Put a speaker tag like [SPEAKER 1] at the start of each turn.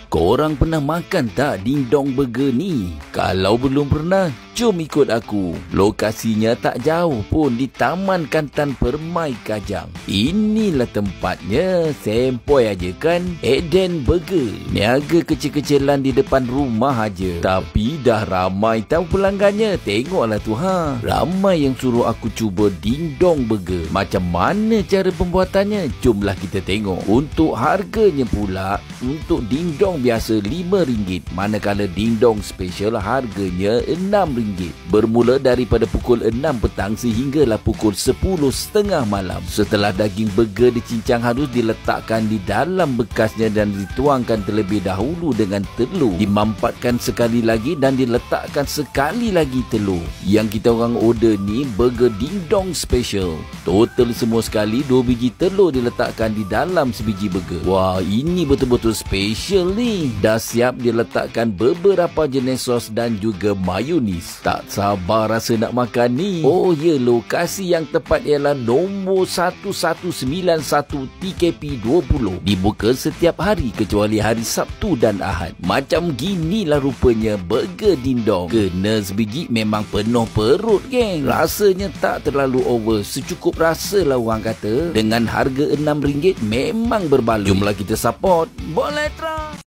[SPEAKER 1] Korang pernah makan tak dingdong burger ni? Kalau belum pernah, jom ikut aku. Lokasinya tak jauh pun di Taman Kantan Permai Kajang. Inilah tempatnya, sempoi aja kan? Eden Burger. Niaga kecil-kecilan di depan rumah aja. Tapi dah ramai tahu pelanggannya. Tengoklah tu ha. Ramai yang suruh aku cuba dingdong burger. Macam mana cara pembuatannya? Jomlah kita tengok. Untuk harganya pula, untuk dingdong biasa RM5, manakala dingdong special harganya RM6. Bermula daripada pukul 6 petang sehinggalah pukul 10.30 malam. Setelah daging burger dicincang, harus diletakkan di dalam bekasnya dan dituangkan terlebih dahulu dengan telur. Dimampatkan sekali lagi dan diletakkan sekali lagi telur. Yang kita orang order ni burger dingdong special. Total semua sekali 2 biji telur diletakkan di dalam sebiji burger. Wah, ini betul-betul special ni. Dah siap diletakkan beberapa jenis sos dan juga mayonis. Tak sabar rasa nak makan ni. Oh ya, lokasi yang tepat ialah nombor 1191 TKP 20. Dibuka setiap hari kecuali hari Sabtu dan Ahad. Macam ginilah rupanya burger dingdong. Kena sebiji memang penuh perut, geng. Rasanya tak terlalu over. Secukup rasa lah orang kata. Dengan harga RM6 memang berbaloi. Jomlah kita support. Boleh terus.